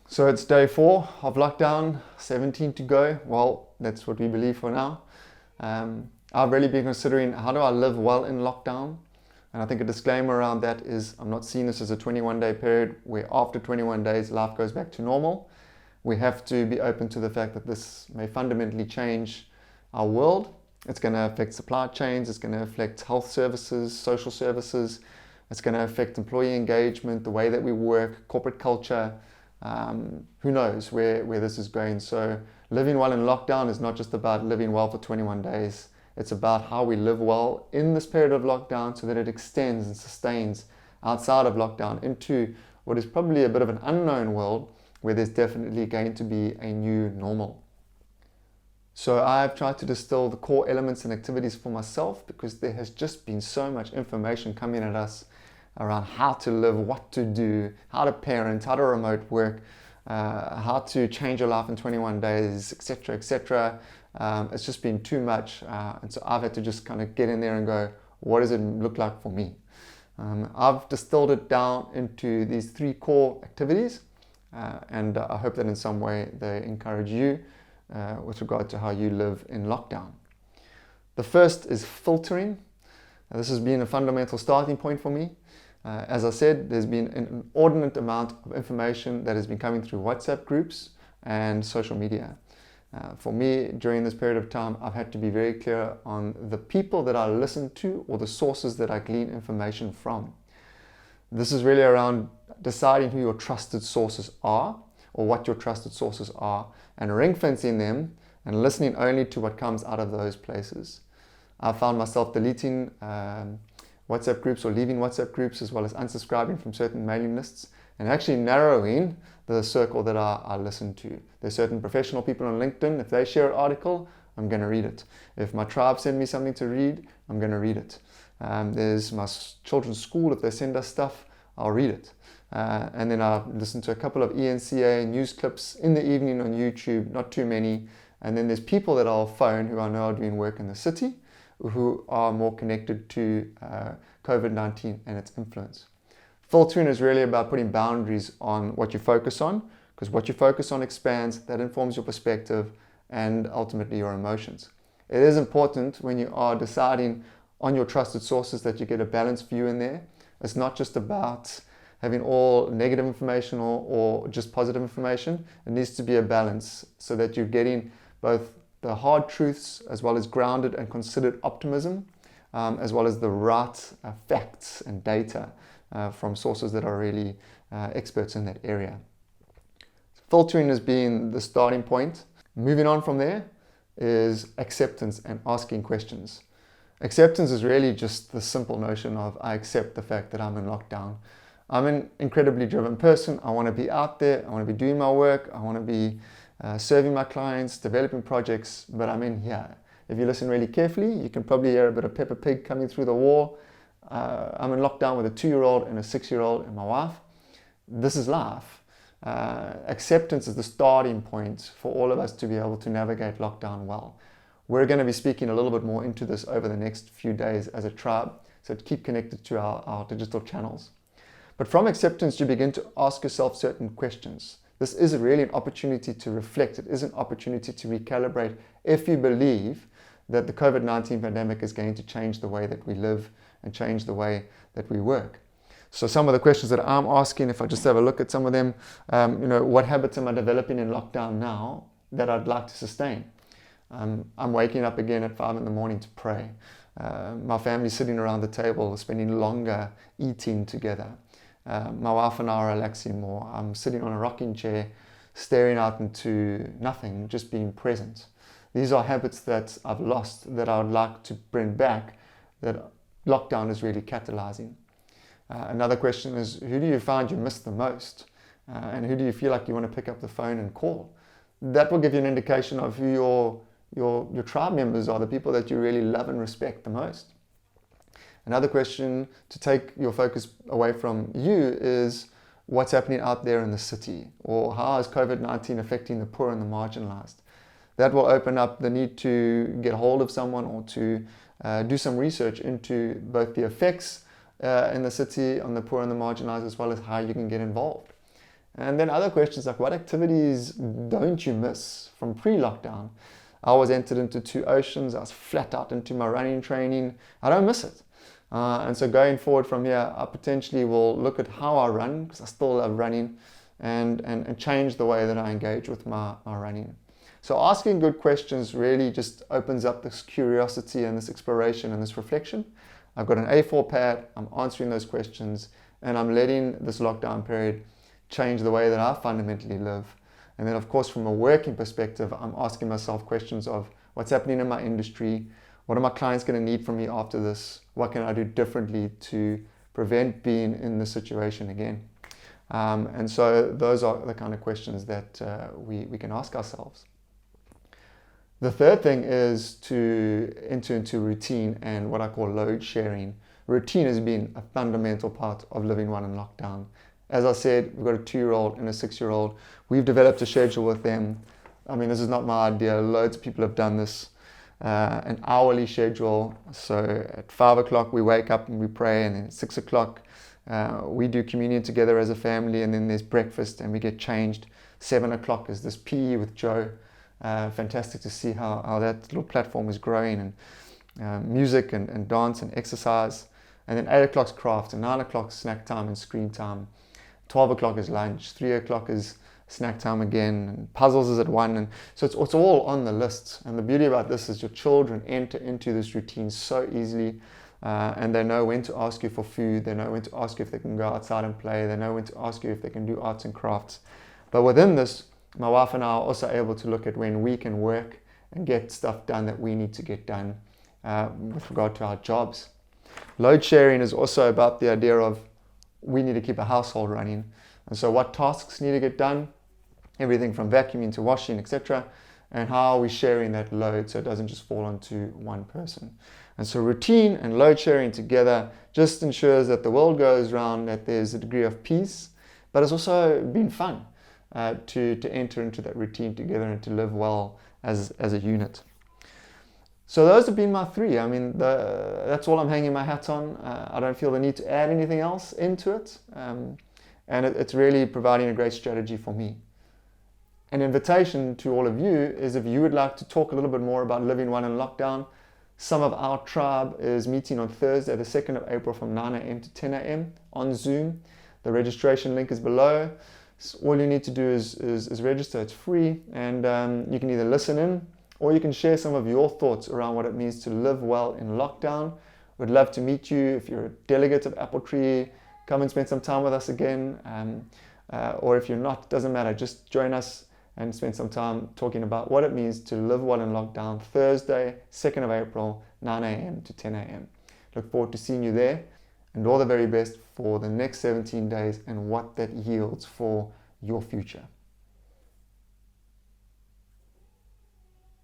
So it's day 4 of lockdown, 17 to go. Well, that's what we believe for now. I've really been considering, how do I live well in lockdown? And I think a disclaimer around that is I'm not seeing this as a 21-day period where after 21 days life goes back to normal. We have to be open to the fact that this may fundamentally change our world. It's going to affect supply chains, it's going to affect health services, social services, it's going to affect employee engagement, the way that we work, corporate culture. Who knows where this is going. So living well in lockdown is not just about living well for 21 days. It's about how we live well in this period of lockdown so that it extends and sustains outside of lockdown into what is probably a bit of an unknown world where there's definitely going to be a new normal. So I've tried to distill the core elements and activities for myself because there has just been so much information coming at us around how to live, what to do, how to parent, how to remote work, how to change your life in 21 days, etc., etc. It's just been too much, and so I've had to just kind of get in there and go, what does it look like for me? I've distilled it down into these 3 core activities, and I hope that in some way they encourage you with regard to how you live in lockdown. The first is filtering. This has been a fundamental starting point for me. As I said, there's been an inordinate amount of information that has been coming through WhatsApp groups and social media. For me, during this period of time, I've had to be very clear on the people that I listen to or the sources that I glean information from. This is really around deciding who your trusted sources are or what your trusted sources are and ring-fencing them and listening only to what comes out of those places. I found myself deleting WhatsApp groups or leaving WhatsApp groups, as well as unsubscribing from certain mailing lists and actually narrowing the circle that I listen to. There's certain professional people on LinkedIn. If they share an article, I'm going to read it. If my tribe send me something to read, I'm going to read it. There's my children's school. If they send us stuff, I'll read it. And then I listen to a couple of ENCA news clips in the evening on YouTube, not too many. And then there's people that I'll phone who I know are doing work in the city, who are more connected to COVID-19 and its influence. Filtering is really about putting boundaries on what you focus on, because what you focus on expands, that informs your perspective and ultimately your emotions. It is important when you are deciding on your trusted sources that you get a balanced view in there. It's not just about having all negative information or just positive information. It needs to be a balance so that you're getting both the hard truths as well as grounded and considered optimism, as well as the right facts and data from sources that are really experts in that area. Filtering has been the starting point. Moving on from there is acceptance and asking questions. Acceptance is really just the simple notion of I accept the fact that I'm in lockdown. I'm an incredibly driven person. I want to be out there. I want to be doing my work. I want to be serving my clients, developing projects, but I'm in here. If you listen really carefully, you can probably hear a bit of Peppa Pig coming through the wall. I'm in lockdown with a 2-year-old and a 6-year-old and my wife. This is life. Acceptance is the starting point for all of us to be able to navigate lockdown well. We're going to be speaking a little bit more into this over the next few days as a tribe, so keep connected to our digital channels. But from acceptance, you begin to ask yourself certain questions. This is really an opportunity to reflect. It is an opportunity to recalibrate if you believe that the COVID-19 pandemic is going to change the way that we live and change the way that we work. So some of the questions that I'm asking, if I just have a look at some of them, what habits am I developing in lockdown now that I'd like to sustain? I'm waking up again at 5 in the morning to pray. My family's sitting around the table, spending longer eating together. My wife and I are relaxing more. I'm sitting on a rocking chair, staring out into nothing, just being present. These are habits that I've lost that I would like to bring back, that lockdown is really catalyzing. Another question is, who do you find you miss the most? And who do you feel like you want to pick up the phone and call? That will give you an indication of who your tribe members are, the people that you really love and respect the most. Another question to take your focus away from you is what's happening out there in the city, or how is COVID-19 affecting the poor and the marginalized? That will open up the need to get hold of someone or to do some research into both the effects in the city on the poor and the marginalized, as well as how you can get involved. And then other questions like, what activities don't you miss from pre-lockdown? I was entered into 2 oceans. I was flat out into my running training. I don't miss it. And so going forward from here, I potentially will look at how I run, because I still love running, and change the way that I engage with my running. So asking good questions really just opens up this curiosity and this exploration and this reflection. I've got an A4 pad, I'm answering those questions, and I'm letting this lockdown period change the way that I fundamentally live. And then of course from a working perspective, I'm asking myself questions of what's happening in my industry, what are my clients going to need from me after this, what can I do differently to prevent being in this situation again. And so those are the kind of questions that we can ask ourselves. The third thing is to enter into routine and what I call load sharing. Routine has been a fundamental part of living one in lockdown. As I said, we've got a 2-year-old and a 6-year-old. We've developed a schedule with them. I mean, this is not my idea. Loads of people have done this. An hourly schedule. So at 5 o'clock we wake up and we pray, and then at 6 o'clock we do communion together as a family, and then there's breakfast and we get changed. 7 o'clock is this PE with Joe. Fantastic to see how that little platform is growing, and music and dance and exercise. And then 8 o'clock's craft, and 9 o'clock snack time and screen time. 12 o'clock is lunch, 3 o'clock is snack time again, and puzzles is at 1. And so it's all on the list. And the beauty about this is your children enter into this routine so easily, and they know when to ask you for food, they know when to ask you if they can go outside and play, they know when to ask you if they can do arts and crafts. But within this, my wife and I are also able to look at when we can work and get stuff done that we need to get done with regard to our jobs. Load sharing is also about the idea of we need to keep a household running. And so what tasks need to get done, everything from vacuuming to washing, etc. And how are we sharing that load so it doesn't just fall onto one person. And so routine and load sharing together just ensures that the world goes round, that there's a degree of peace, but it's also been fun to enter into that routine together and to live well as a unit. So those have been my 3. I mean, that's all I'm hanging my hat on. I don't feel the need to add anything else into it. And it's really providing a great strategy for me. An invitation to all of you is, if you would like to talk a little bit more about living one in lockdown, some of our tribe is meeting on Thursday, the 2nd of April from 9 a.m. to 10 a.m. on Zoom. The registration link is below. So all you need to do is register. It's free, and you can either listen in, or you can share some of your thoughts around what it means to live well in lockdown. We'd love to meet you. If you're a delegate of Appletree, come and spend some time with us again. Or if you're not, doesn't matter. Just join us and spend some time talking about what it means to live well in lockdown. Thursday, 2nd of April, 9 a.m. to 10 a.m. Look forward to seeing you there, and all the very best for the next 17 days and what that yields for your future.